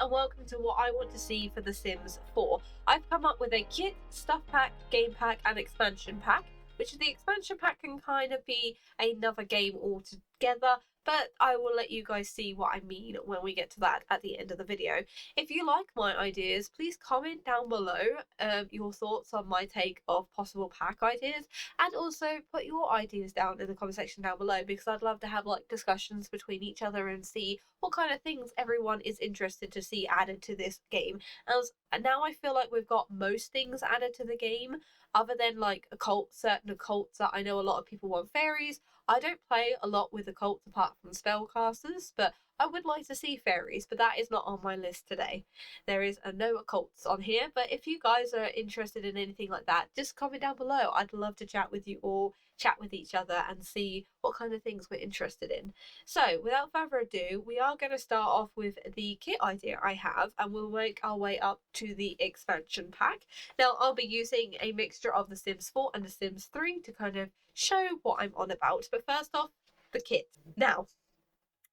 and welcome to what I want to see for The Sims 4. I've come up with a kit, stuff pack, game pack and expansion pack, which the expansion pack can kind of be another game altogether, but I will let you guys see what I mean when we get to that at the end of the video. If you like my ideas, please comment down below your thoughts on my take of possible pack ideas, and also put your ideas down in the comment section down below, because I'd love to have like discussions between each other and see what kind of things everyone is interested to see added to this game. And now I feel like we've got most things added to the game, other than like certain occults that I know a lot of people want fairies. I don't play a lot with occults apart from spellcasters, but I would like to see fairies, but that is not on my list today. There is no occults on here, but if you guys are interested in anything like that, just comment down below. I'd love to chat with you all, chat with each other and see what kind of things we're interested in. So without further ado, we are going to start off with the kit idea I have, and we'll make our way up to the expansion pack. Now I'll be using a mixture of The Sims 4 and The Sims 3 to kind of show what I'm on about, but first off, the kit. Now,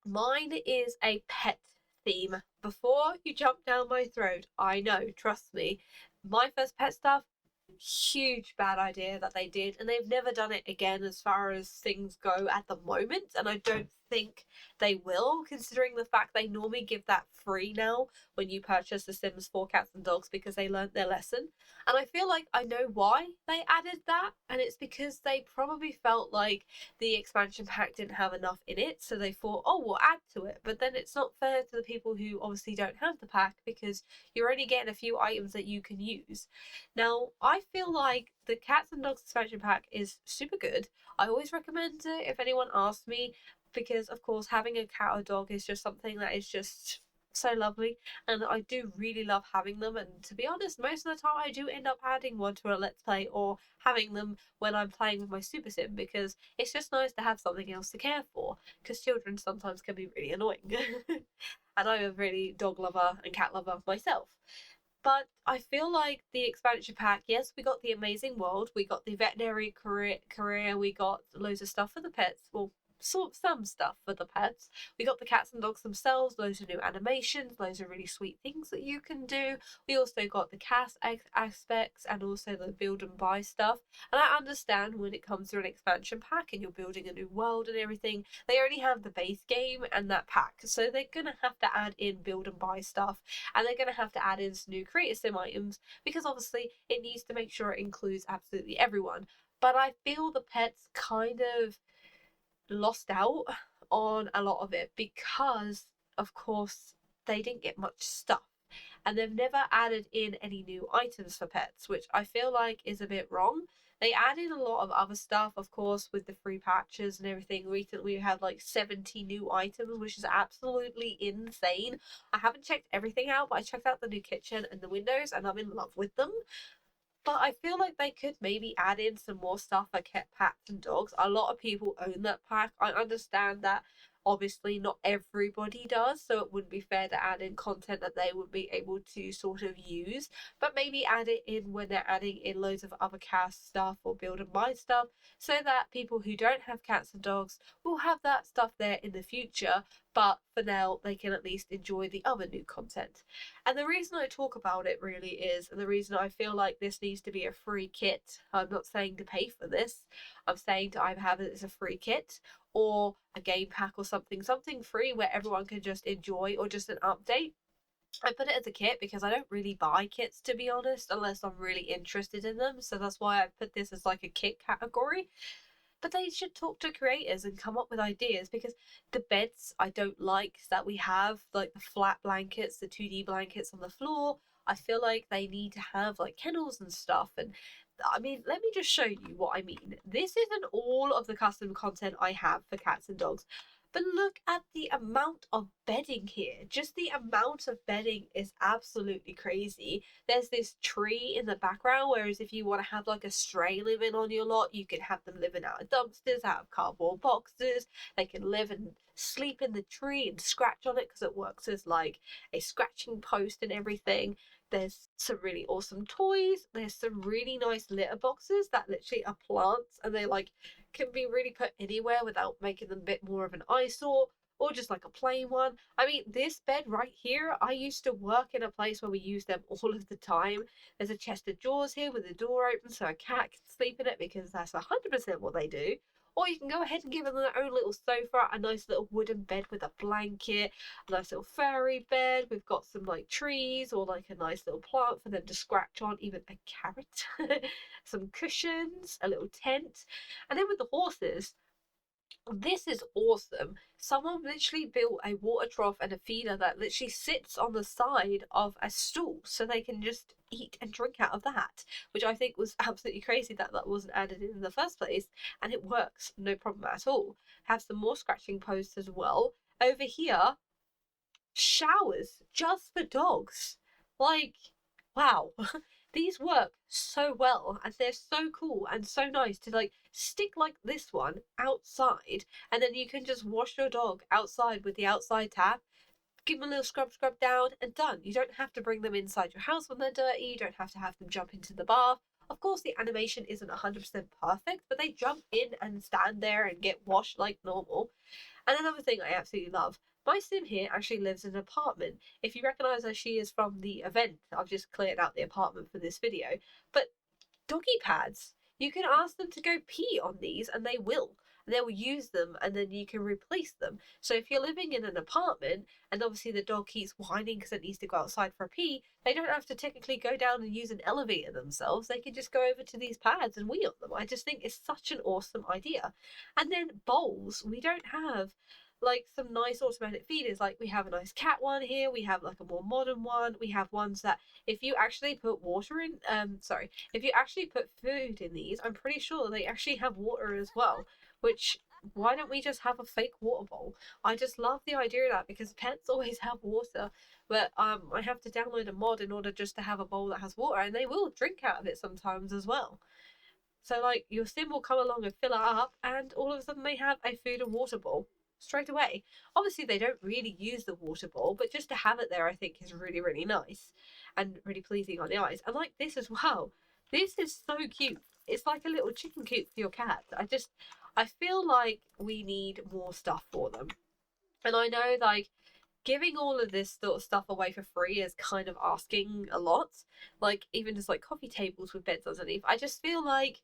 mine is a pet theme. Before you jump down my throat, I know, trust me, my first pet stuff, huge bad idea that they did, and they've never done it again as far as things go at the moment, and I don't think they will, considering the fact they normally give that free now when you purchase The Sims 4 Cats and Dogs, because they learnt their lesson. And I feel like I know why they added that, and it's because they probably felt like the expansion pack didn't have enough in it, so they thought, oh, we'll add to it. But then it's not fair to the people who obviously don't have the pack, because you're only getting a few items that you can use. Now, I feel like the Cats and Dogs expansion pack is super good. I always recommend it if anyone asks me, because of course having a cat or dog is just something that is just so lovely, and I do really love having them. And to be honest, most of the time I do end up adding one to a let's play or having them when I'm playing with my super sim, because it's just nice to have something else to care for, because children sometimes can be really annoying. And I'm a really dog lover and cat lover myself. But I feel like the expansion pack, yes, we got the amazing world, we got the veterinary career, we got loads of stuff for the pets, well, some stuff for the pets. We got the cats and dogs themselves, loads of new animations, loads of really sweet things that you can do. We also got the cast aspects and also the build and buy stuff. And I understand when it comes to an expansion pack and you're building a new world and everything, they only have the base game and that pack. So they're going to have to add in build and buy stuff, and they're going to have to add in some new creator sim items, because obviously it needs to make sure it includes absolutely everyone. But I feel the pets kind of lost out on a lot of it, because of course they didn't get much stuff, and they've never added in any new items for pets, which I feel like is a bit wrong. They added a lot of other stuff, of course, with the free patches and everything. Recently we had like 70 new items, which is absolutely insane. I haven't checked everything out, but I checked out the new kitchen and the windows, and I'm in love with them. But I feel like they could maybe add in some more stuff for cats and dogs. A lot of people own that pack. I understand that obviously not everybody does, so it wouldn't be fair to add in content that they would be able to sort of use, but maybe add it in when they're adding in loads of other cast stuff or build and buy stuff, so that people who don't have cats and dogs will have that stuff there in the future, but for now they can at least enjoy the other new content. And the reason I talk about it really is, and the reason I feel like this needs to be a free kit, I'm not saying to pay for this, I'm saying to either have it as a free kit or a game pack or something free where everyone can just enjoy, or just an update. I put it as a kit because I don't really buy kits, to be honest, unless I'm really interested in them, so that's why I put this as like a kit category. But they should talk to creators and come up with ideas, because the beds I don't like that we have, like the flat blankets, the 2D blankets on the floor, I feel like they need to have like kennels and stuff. And I mean, let me just show you what I mean. This isn't all of the custom content I have for cats and dogs, but look at the amount of bedding here. Just the amount of bedding is absolutely crazy. There's this tree in the background, whereas if you want to have like a stray living on your lot, you can have them living out of dumpsters, out of cardboard boxes. They can live and sleep in the tree and scratch on it, because it works as like a scratching post and everything. There's some really awesome toys. There's some really nice litter boxes that literally are plants, and they like can be really put anywhere without making them a bit more of an eyesore. or just like a plain one. I mean, this bed right here, I used to work in a place where we use them all of the time. There's a chest of drawers here with the door open so a cat can sleep in it, because that's 100% what they do. Or you can go ahead and give them their own little sofa, a nice little wooden bed with a blanket, a nice little fairy bed. We've got some like trees or like a nice little plant for them to scratch on, even a carrot, some cushions, a little tent. And then with the horses, this is awesome. Someone literally built a water trough and a feeder that literally sits on the side of a stool so they can just eat and drink out of that, which I think was absolutely crazy that that wasn't added in the first place. And it works, no problem at all. Have some more scratching posts as well. Over here, showers just for dogs. Like, wow. These work so well, and they're so cool and so nice to like stick like this one outside, and then you can just wash your dog outside with the outside tap, give them a little scrub down, and done. You don't have to bring them inside your house when they're dirty. You don't have to have them jump into the bath. Of course, the animation isn't 100% perfect, but they jump in and stand there and get washed like normal. And another thing I absolutely love, my sim here actually lives in an apartment. If you recognise her, she is from the event. I've just cleared out the apartment for this video. But doggy pads, you can ask them to go pee on these and they will. They will use them and then you can replace them. So if you're living in an apartment and obviously the dog keeps whining because it needs to go outside for a pee, they don't have to technically go down and use an elevator themselves. They can just go over to these pads and wee on them. I just think it's such an awesome idea. And then bowls, we don't have like some nice automatic feeders. Like we have a nice cat one here, we have like a more modern one, we have ones that if you actually put water in, if you actually put food in these, I'm pretty sure they actually have water as well, which why don't we just have a fake water bowl? I just love the idea of that because pets always have water, but I have to download a mod in order just to have a bowl that has water, and they will drink out of it sometimes as well. So like your sim will come along and fill it up, and all of a sudden they have a food and water bowl straight away. Obviously, they don't really use the water bowl, but just to have it there, I think is really, really nice and really pleasing on the eyes. And like this as well. This is so cute. It's like a little chicken coop for your cat. I feel like we need more stuff for them. And I know like giving all of this sort of stuff away for free is kind of asking a lot. Like even just like coffee tables with beds underneath. I just feel like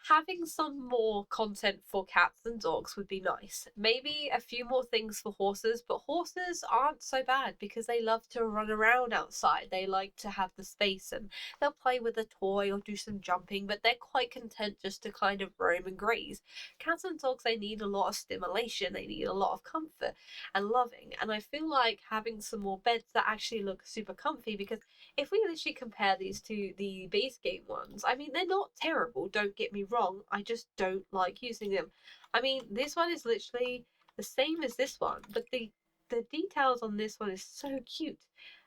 having some more content for cats and dogs would be nice. Maybe a few more things for horses, but horses aren't so bad because they love to run around outside. They like to have the space and they'll play with a toy or do some jumping, but they're quite content just to kind of roam and graze. Cats and dogs, they need a lot of stimulation, they need a lot of comfort and loving. And I feel like having some more beds that actually look super comfy, because if we literally compare these to the base game ones, I mean, they're not terrible, don't get me wrong. I just don't like using them. I mean, this one is literally the same as this one, but the details on this one is so cute.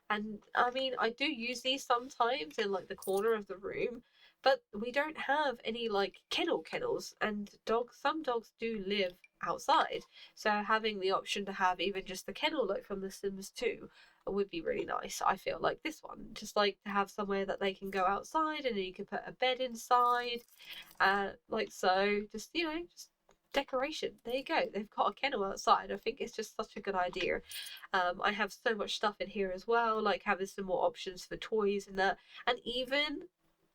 And I mean, I do use these sometimes in like the corner of the room, but we don't have any like kennels, and some dogs do live outside. So having the option to have even just the kennel like from The Sims 2 would be really nice. I feel like this one, just like to have somewhere that they can go outside and then you can put a bed inside, like so. Just just decoration. There you go. They've got a kennel outside. I think it's just such a good idea. I have so much stuff in here as well, like having some more options for toys and that, and even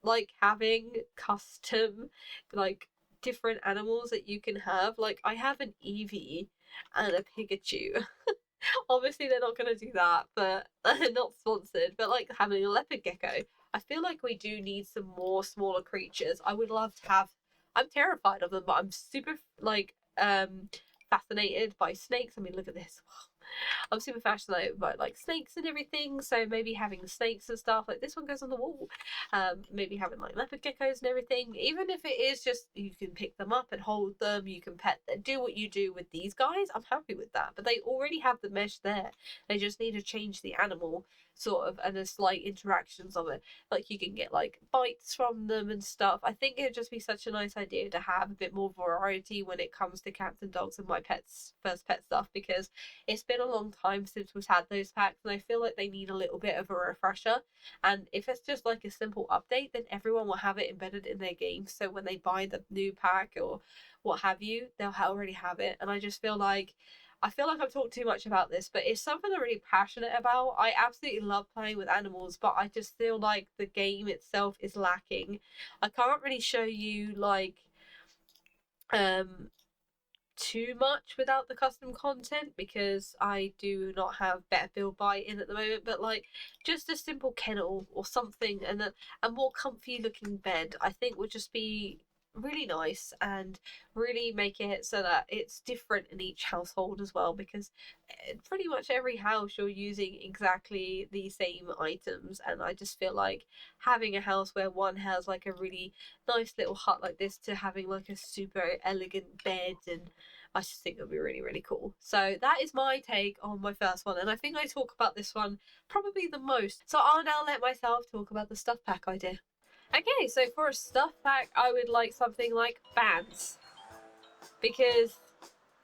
like having custom like different animals that you can have. Like I have an Eevee and a Pikachu. Obviously, they're not going to do that, but they're not sponsored. But like having a leopard gecko, I feel like we do need some more smaller creatures. I would love to have. I'm terrified of them, but I'm super like fascinated by snakes. I mean, look at this. I'm super fascinated by like snakes and everything, so maybe having snakes and stuff like this one goes on the wall. Maybe having like leopard geckos and everything, even if it is just you can pick them up and hold them, you can pet them, do what you do with these guys. I'm happy with that, but they already have the mesh there. They just need to change the animal sort of and the slight interactions of it, like you can get like bites from them and stuff. I think it'd just be such a nice idea to have a bit more variety when it comes to cats and dogs and my pets first pet stuff, because it's been a long time since we've had those packs and I feel like they need a little bit of a refresher. And if it's just like a simple update, then everyone will have it embedded in their game, so when they buy the new pack or what have you, they'll already have it. And I just feel like I feel like I've talked too much about this, but it's something I'm really passionate about. I absolutely love playing with animals, but I just feel like the game itself is lacking. I can't really show you like um too much without the custom content because I do not have better build buy in at the moment, but like just a simple kennel or something and a more comfy looking bed I think would just be really nice and really make it so that it's different in each household as well, because pretty much every house you're using exactly the same items, and I just feel like having a house where one has like a really nice little hut like this to having like a super elegant bed, and I just think it would be really, really cool. So that is my take on my first one, and I think I talk about this one probably the most. So I'll now let myself talk about the stuff pack idea. Okay, so for a stuff pack, I would like something like bands, because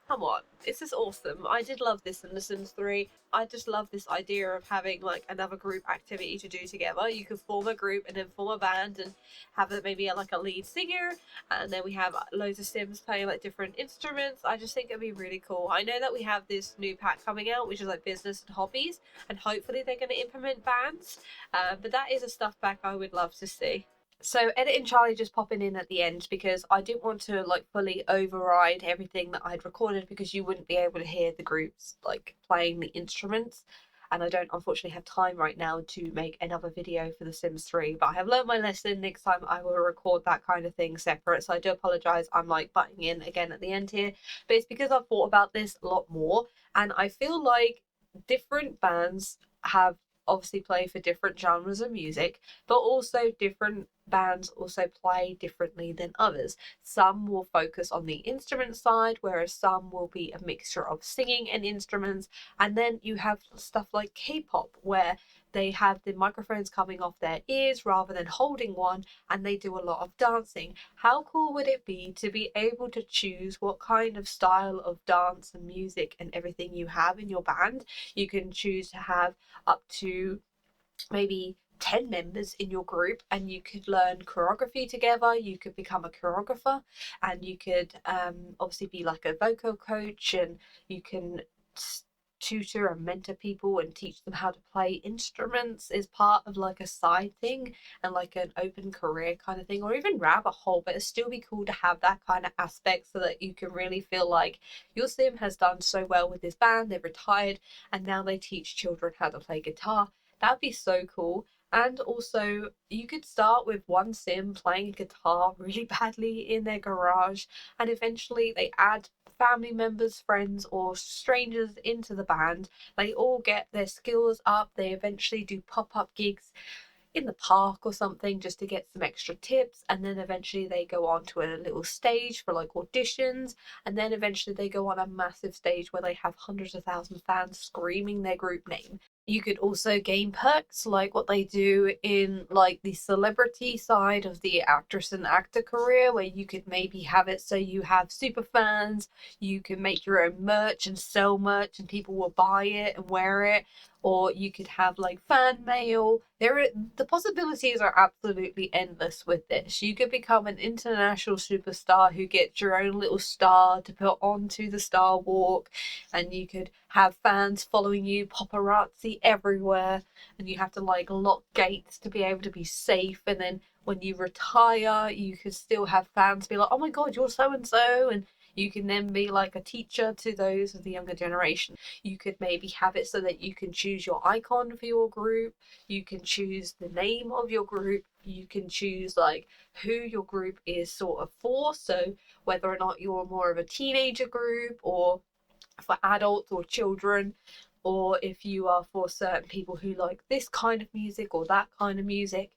come on, this is awesome. I did love this in The Sims 3. I just love this idea of having like another group activity to do together. You could form a group and then form a band and have it maybe like a lead singer, and then we have loads of Sims playing like different instruments. I just think it'd be really cool. I know that we have this new pack coming out, which is like business and hobbies, and hopefully they're going to implement bands. But that is a stuff pack I would love to see. So editing Charlie just popping in at the end because I didn't want to like fully override everything that I'd recorded, because you wouldn't be able to hear the groups like playing the instruments, and I don't unfortunately have time right now to make another video for The Sims 3, but I have learned my lesson. Next time I will record that kind of thing separate, so I do apologise. I'm like butting in again at the end here, but it's because I've thought about this a lot more, and I feel like different bands have obviously play for different genres of music, but also different bands also play differently than others. Some will focus on the instrument side, whereas some will be a mixture of singing and instruments. And then you have stuff like K-pop, where they have the microphones coming off their ears rather than holding one, and they do a lot of dancing. How cool would it be to be able to choose what kind of style of dance and music and everything you have in your band? You can choose to have up to maybe 10 members in your group, and you could learn choreography together. You could become a choreographer, and you could obviously be like a vocal coach, and you can tutor and mentor people and teach them how to play instruments as part of like a side thing and like an open career kind of thing, or even rabbit hole. But it'd still be cool to have that kind of aspect so that you can really feel like your sim has done so well with this band, they've retired and now they teach children how to play guitar. That'd be so cool. And also, you could start with one sim playing guitar really badly in their garage, and eventually they add family members, friends, or strangers into the band. They all get their skills up. They eventually do pop up gigs in the park or something just to get some extra tips, and then eventually they go on to a little stage for like auditions, and then eventually they go on a massive stage where they have hundreds of thousands of fans screaming their group name. You could also gain perks like what they do in like the celebrity side of the actress and actor career, where you could maybe have it so you have super fans, you can make your own merch and sell merch and people will buy it and wear it, or you could have like fan mail. The possibilities are absolutely endless with this. You could become an international superstar who gets your own little star to put onto the star walk, and you could have fans following you, paparazzi everywhere, and you have to like lock gates to be able to be safe. And then when you retire, you could still have fans be like, oh my god, you're so and so, and you can then be like a teacher to those of the younger generation. You could maybe have it so that you can choose your icon for your group, you can choose the name of your group, you can choose like who your group is sort of for, so whether or not you're more of a teenager group or for adults or children, or if you are for certain people who like this kind of music or that kind of music.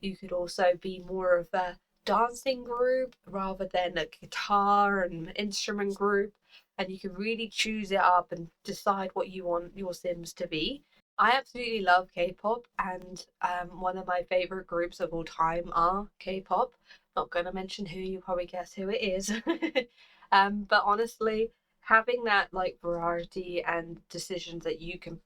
You could also be more of a dancing group rather than a guitar and instrument group, and you can really choose it up and decide what you want your Sims to be. I absolutely love K-pop, and one of my favorite groups of all time are K-pop. Not gonna mention who, you probably guess who it is. But honestly, having that like variety and decisions that you can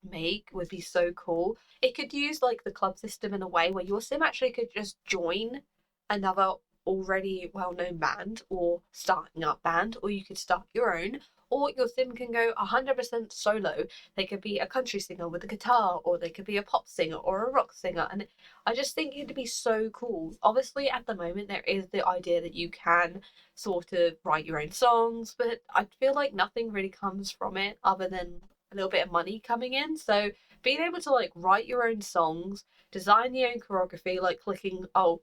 make would be so cool. It could use like the club system in a way where your sim actually could just join another already well-known band or starting up band, or you could start your own, Or your sim can go 100% solo. They could be a country singer with a guitar, or they could be a pop singer or a rock singer. And I just think it'd be so cool. Obviously, at the moment, there is the idea that you can sort of write your own songs, but I feel like nothing really comes from it other than a little bit of money coming in. So being able to like write your own songs, design your own choreography, like clicking, oh,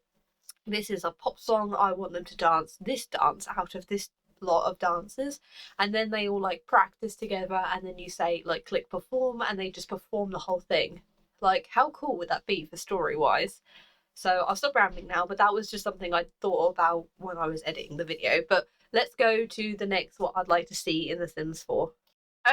this is a pop song, I want them to dance this dance out of this lot of dances, and then they all like practice together, and then you say like click perform and they just perform the whole thing. Like how cool would that be for story wise? So I'll stop rambling now, but that was just something I thought about when I was editing the video. But let's go to the next what I'd like to see in The Sims 4.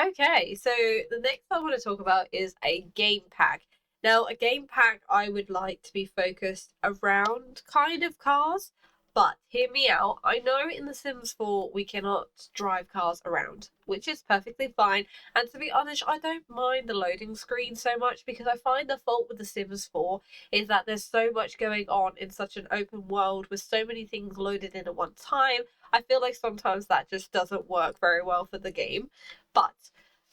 Okay, so the next I want to talk about is a game pack. Now, a game pack I would like to be focused around kind of cars, but hear me out. I know in The Sims 4 we cannot drive cars around, which is perfectly fine. And to be honest, I don't mind the loading screen so much because I find the fault with The Sims 4 is that there's so much going on in such an open world with so many things loaded in at one time. I feel like sometimes that just doesn't work very well for the game. But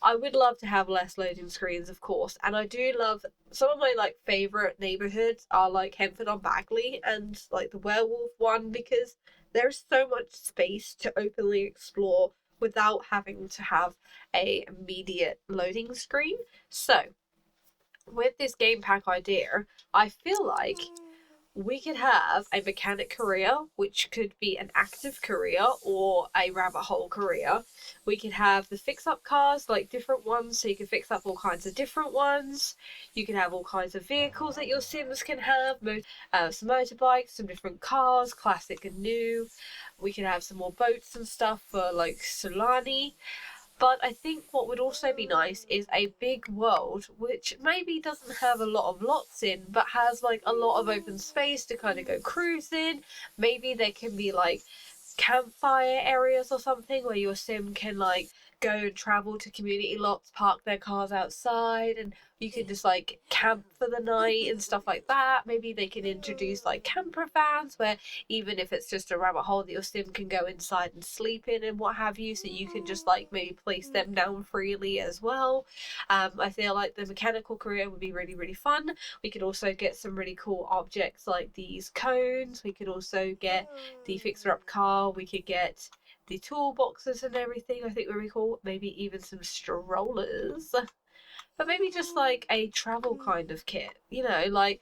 I would love to have less loading screens, of course, and I do love some of my like favorite neighborhoods are like Hempford on Bagley and like the werewolf one because there's so much space to openly explore without having to have a immediate loading screen. So, with this game pack idea, I feel like we could have a mechanic career, which could be an active career or a rabbit hole career. We could have the fix up cars, like different ones, so you can fix up all kinds of different ones. You can have all kinds of vehicles that your Sims can have, some motorbikes, some different cars, classic and new. We can have some more boats and stuff for like Solani. But I think what would also be nice is a big world which maybe doesn't have a lot of lots in, but has like a lot of open space to kind of go cruising. Maybe there can be like campfire areas or something where your sim can like go and travel to community lots, park their cars outside, and you can just like camp for the night and stuff like that. Maybe they can introduce like camper vans where even if it's just a rabbit hole that your sim can go inside and sleep in and what have you, so you can just like maybe place them down freely as well. I feel like the mechanical career would be really, really fun. We could also get some really cool objects like these cones. We could also get the fixer up car. We could get the toolboxes and everything. I think would be cool. Maybe even some strollers. But maybe just like a travel kind of kit, you know, like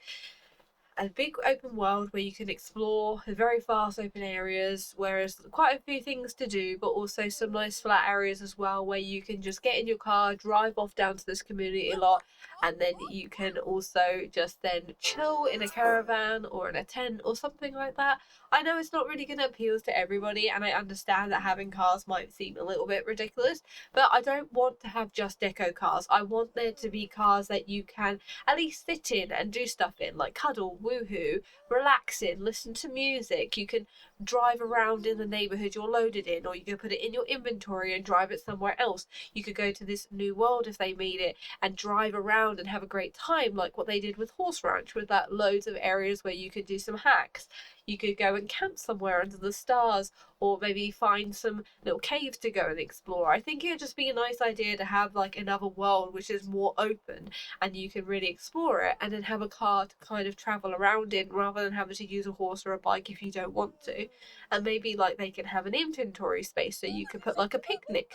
a big open world where you can explore very fast open areas, whereas quite a few things to do, but also some nice flat areas as well where you can just get in your car, drive off down to this community lot, and then you can also just then chill in a caravan or in a tent or something like that. I know it's not really going to appeal to everybody, and I understand that having cars might seem a little bit ridiculous, but I don't want to have just deco cars. I want there to be cars that you can at least sit in and do stuff in, like cuddle, woohoo, relax in, listen to music. You can drive around in the neighborhood you're loaded in, or you can put it in your inventory and drive it somewhere else. You could go to this new world if they made it and drive around and have a great time, like what they did with Horse Ranch, with that loads of areas where you could do some hacks. You could go and camp somewhere under the stars, or maybe find some little caves to go and explore. I think it would just be a nice idea to have like another world which is more open and you can really explore it, and then have a car to kind of travel around in rather than having to use a horse or a bike if you don't want to. And maybe like they can have an inventory space so you could put like a picnic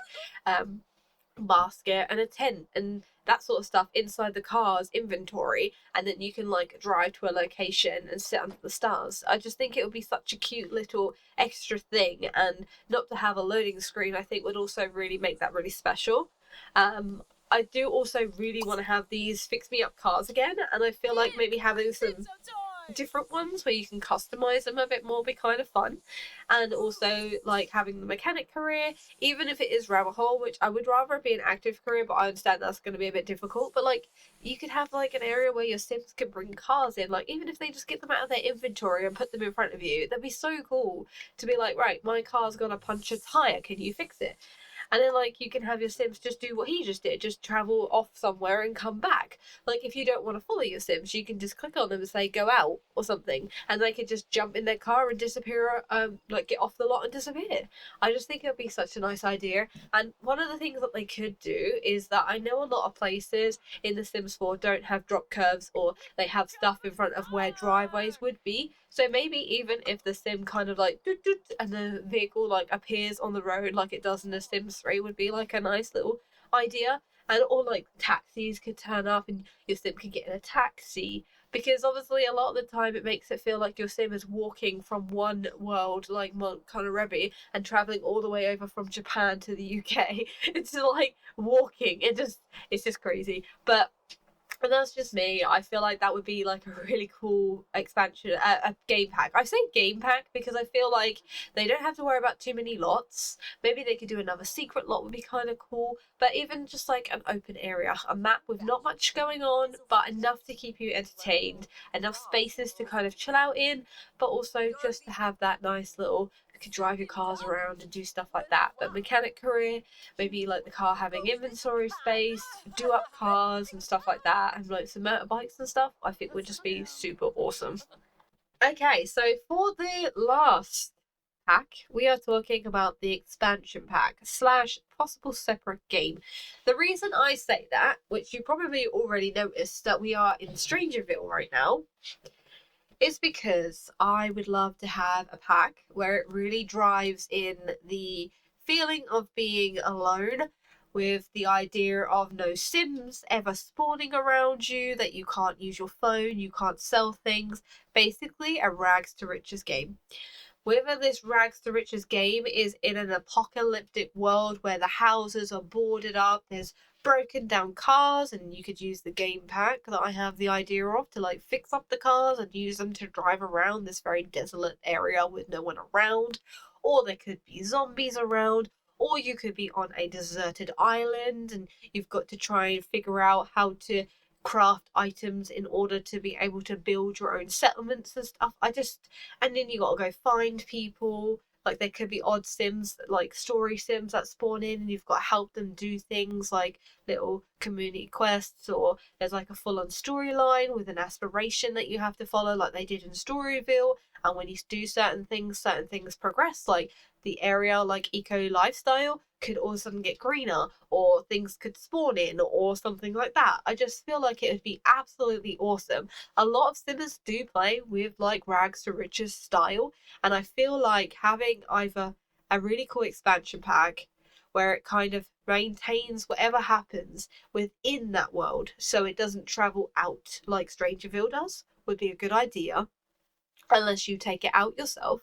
basket and a tent and that sort of stuff inside the car's inventory, and then you can like drive to a location and sit under the stars. I just think it would be such a cute little extra thing, and not to have a loading screen I think would also really make that really special. I do also really want to have these fix me up cars again, and I feel like maybe having some different ones where you can customize them a bit more be kind of fun. And also like having the mechanic career, even if it is rabbit hole, which I would rather be an active career, but I understand that's going to be a bit difficult. But like you could have like an area where your sims can bring cars in, like even if they just get them out of their inventory and put them in front of you, that'd be so cool to be like, right, my car's gonna punch a tire, can you fix it? and then like you can have your Sims just do what he just did, just travel off somewhere and come back. Like if you don't want to follow your Sims, you can just click on them and say go out or something, and they can just jump in their car and disappear, like get off the lot and disappear. I just think it would be such a nice idea. And one of the things that they could do is that I know a lot of places in The Sims 4 don't have drop curves, or they have stuff in front of where driveways would be. So maybe even if the sim kind of like doot, doot, and the vehicle like appears on the road like it does in The Sims 3 would be like a nice little idea. And or like taxis could turn up and your sim could get in a taxi, because obviously a lot of the time it makes it feel like your sim is walking from one world like Mont Konorebi and traveling all the way over from Japan to the UK. It's like walking. It's just crazy. But and that's just me. I feel like that would be like a really cool expansion, a game pack. I say game pack because I feel like they don't have to worry about too many lots. Maybe they could do another secret lot would be kind of cool. But even just like an open area, a map with not much going on, but enough to keep you entertained, enough spaces to kind of chill out in, but also just to have that nice little, you could drive your cars around and do stuff like that. But mechanic career, maybe like the car having inventory space, do up cars and stuff like that, and like some motorbikes and stuff, I think would just be super awesome. Okay, so for the last pack, we are talking about the expansion pack slash possible separate game. The reason I say that, which you probably already noticed, that we are in Strangerville right now, is because I would love to have a pack where it really drives in the feeling of being alone, with the idea of no Sims ever spawning around you, that you can't use your phone, you can't sell things. Basically, a rags to riches game. Whether this rags to riches game is in an apocalyptic world where the houses are boarded up, there's broken down cars, and you could use the game pack that I have the idea of to like fix up the cars and use them to drive around this very desolate area with no one around. Or there could be zombies around, or you could be on a deserted island and you've got to try and figure out how to craft items in order to be able to build your own settlements and stuff. And then you gotta go find people. Like there could be odd sims, like story sims that spawn in, and you've got to help them do things like little community quests, or there's like a full-on storyline with an aspiration that you have to follow, like they did in Storyville. And when you do certain things progress. Like the area, like eco lifestyle, could all of a sudden get greener, or things could spawn in, or something like that. I just feel like it would be absolutely awesome. A lot of simmers do play with like rags to riches style, and I feel like having either a really cool expansion pack where it kind of maintains whatever happens within that world so it doesn't travel out like Strangerville does would be a good idea, unless you take it out yourself.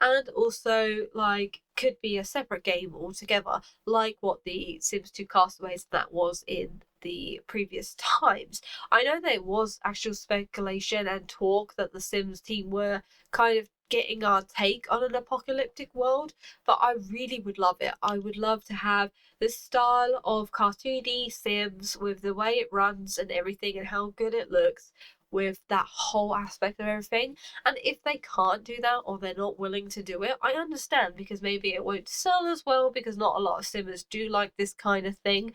And also like could be a separate game altogether, like what the Sims 2 Castaways that was in the previous times. I know there was actual speculation and talk that the Sims team were kind of getting our take on an apocalyptic world, but I really would love it. I would love to have this style of cartoony Sims with the way it runs and everything and how good it looks, with that whole aspect of everything. And if they can't do that, or they're not willing to do it, I understand, because maybe it won't sell as well, because not a lot of Simmers do like this kind of thing.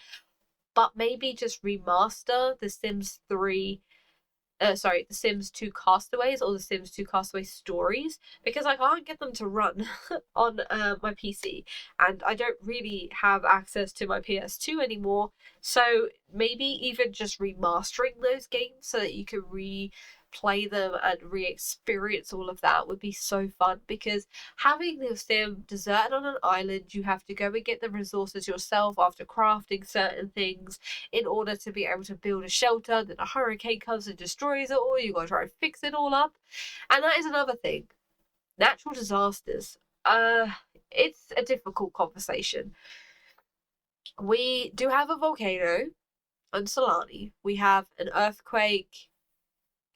But maybe just remaster The Sims 3, the Sims 2 Castaways, or The Sims 2 Castaway Stories, because I can't get them to run on my PC, and I don't really have access to my PS2 anymore. So maybe even just remastering those games so that you can replay them and re-experience all of that would be so fun, because having the sim deserted on an island, you have to go and get the resources yourself after crafting certain things in order to be able to build a shelter. Then a hurricane comes and destroys it all. You gotta try and fix it all up. And that is another thing. Natural disasters. It's a difficult conversation. We do have a volcano on Solani. We have an earthquake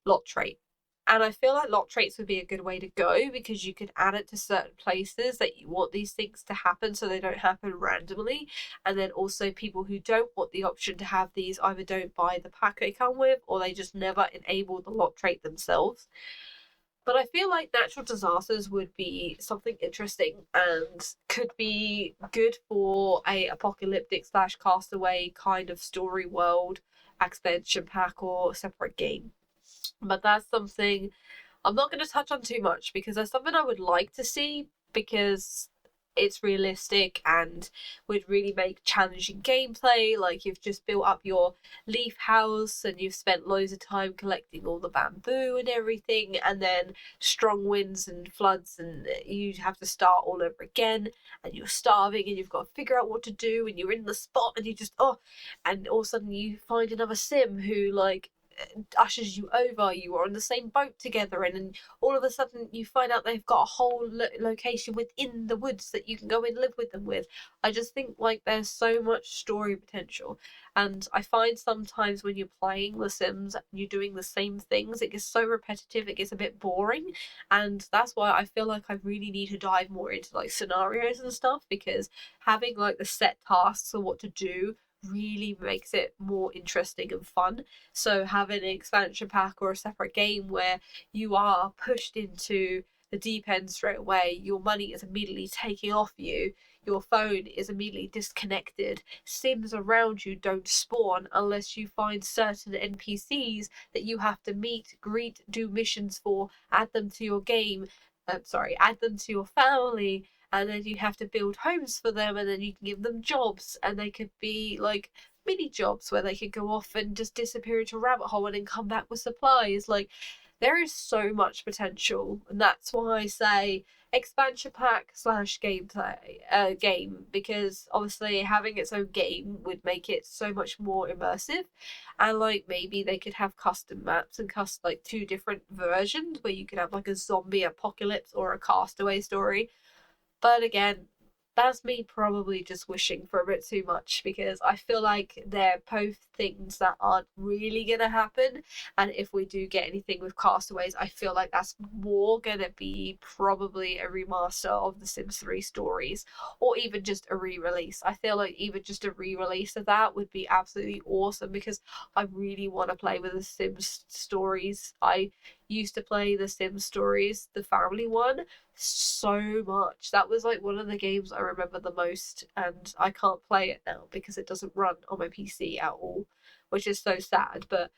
lot trait. And I feel like lot traits would be a good way to go, because you can add it to certain places that you want these things to happen so they don't happen randomly. And then also people who don't want the option to have these either don't buy the pack they come with, or they just never enable the lot trait themselves. But I feel like natural disasters would be something interesting and could be good for a apocalyptic slash castaway kind of story world expansion pack or separate game. But that's something I'm not going to touch on too much because that's something I would like to see because it's realistic and would really make challenging gameplay. Like you've just built up your leaf house and you've spent loads of time collecting all the bamboo and everything, and then strong winds and floods, and you have to start all over again. And you're starving and you've got to figure out what to do, and you're in the spot and you just and all of a sudden you find another sim who like ushers you over. You are on the same boat together, and then all of a sudden you find out they've got a whole location within the woods that you can go and live with them with. I just think like there's so much story potential, and I find sometimes when you're playing The Sims you're doing the same things, it gets so repetitive, it gets a bit boring. And that's why I feel like I really need to dive more into like scenarios and stuff, because having like the set tasks of what to do really makes it more interesting and fun. So having an expansion pack or a separate game where you are pushed into the deep end straight away, your money is immediately taken off you, your phone is immediately disconnected, sims around you don't spawn unless you find certain NPCs that you have to meet, greet, do missions for, add them to your game, add them to your family, and then you have to build homes for them, and then you can give them jobs, and they could be like mini jobs where they could go off and just disappear into a rabbit hole and then come back with supplies. Like there is so much potential, and that's why I say expansion pack slash gameplay game, because obviously having its own game would make it so much more immersive. And like maybe they could have custom maps and like two different versions where you could have like a zombie apocalypse or a castaway story. But again, that's me probably just wishing for a bit too much, because I feel like they're both things that aren't really gonna happen. And if we do get anything with Castaways, I feel like that's more gonna be probably a remaster of The Sims 3 stories, or even just a re-release. I feel like even just a re-release of that would be absolutely awesome, because I really want to play with The Sims stories. I used to play The Sims stories, the family one, so much. That was like one of the games I remember the most, and I can't play it now because it doesn't run on my PC at all, which is so sad. But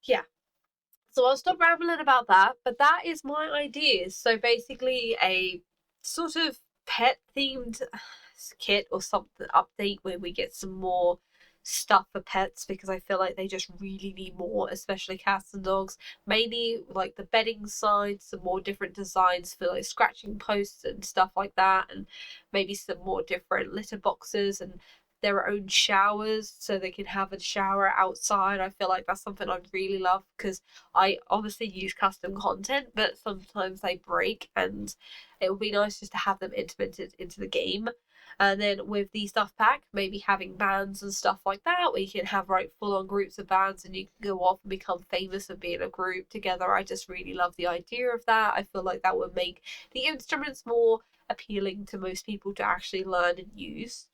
yeah, so I'll stop rambling about that. But that is my ideas. So basically, a sort of pet themed kit or something update where we get some more stuff for pets, because I feel like they just really need more, especially cats and dogs. Mainly like the bedding sides, some more different designs for like scratching posts and stuff like that, and maybe some more different litter boxes and their own showers so they can have a shower outside. I feel like that's something I'd really love, because I obviously use custom content, but sometimes they break, and it would be nice just to have them implemented into the game. And then with the stuff pack, maybe having bands and stuff like that, where you can have like full on groups of bands and you can go off and become famous and be in a group together. I just really love the idea of that. I feel like that would make the instruments more appealing to most people to actually learn and use.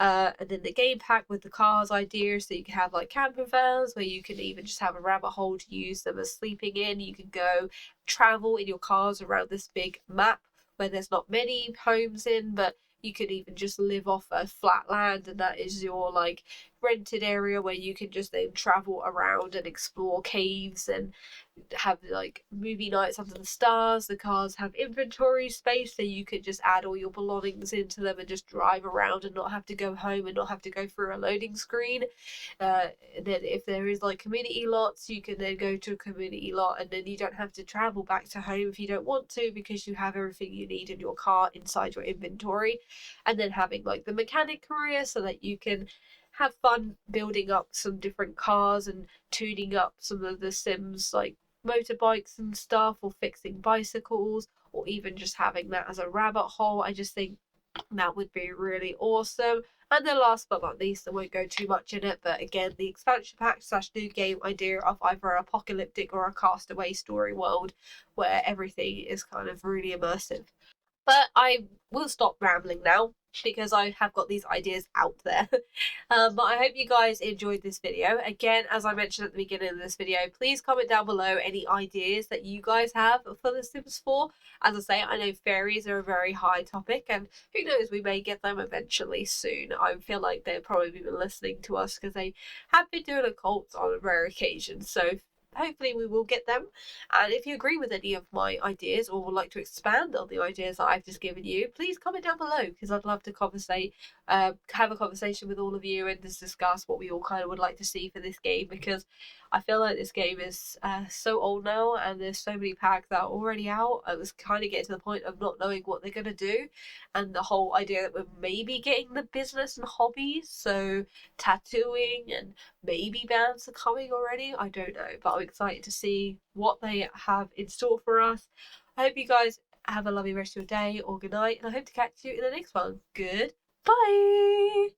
And then the game pack with the cars idea, so you can have like camper vans where you can even just have a rabbit hole to use them as sleeping in. You can go travel in your cars around this big map where there's not many homes in, but you could even just live off a flat land, and that is your like rented area where you can just then travel around and explore caves and have like movie nights under the stars. The cars have inventory space, so you could just add all your belongings into them and just drive around and not have to go home and not have to go through a loading screen. Then if there is like community lots, you can then go to a community lot, and then you don't have to travel back to home if you don't want to, because you have everything you need in your car inside your inventory. And then having like the mechanic career, so that you can have fun building up some different cars and tuning up some of the Sims like motorbikes and stuff, or fixing bicycles, or even just having that as a rabbit hole. I just think that would be really awesome. And then last but not least, I won't go too much in it, but again, the expansion pack slash new game idea of either an apocalyptic or a castaway story world where everything is kind of really immersive. But I will stop rambling now. because I have got these ideas out there. But I hope you guys enjoyed this video. Again, as I mentioned at the beginning of this video, please comment down below any ideas that you guys have for The Sims 4. As I say, I know fairies are a very high topic, and who knows, we may get them eventually soon. I feel like they've probably been listening to us because they have been doing occults on rare occasions, so hopefully we will get them. And if you agree with any of my ideas or would like to expand on the ideas that I've just given you, please comment down below, because I'd love to have a conversation with all of you and just discuss what we all kind of would like to see for this game, because I feel like this game is so old now and there's so many packs that are already out. I was kind of getting to the point of not knowing what they're going to do, and the whole idea that we're maybe getting the business and hobbies, so tattooing and maybe bands are coming already. I don't know, but I'm excited to see what they have in store for us. I hope you guys have a lovely rest of your day or good night, and I hope to catch you in the next one. Goodbye!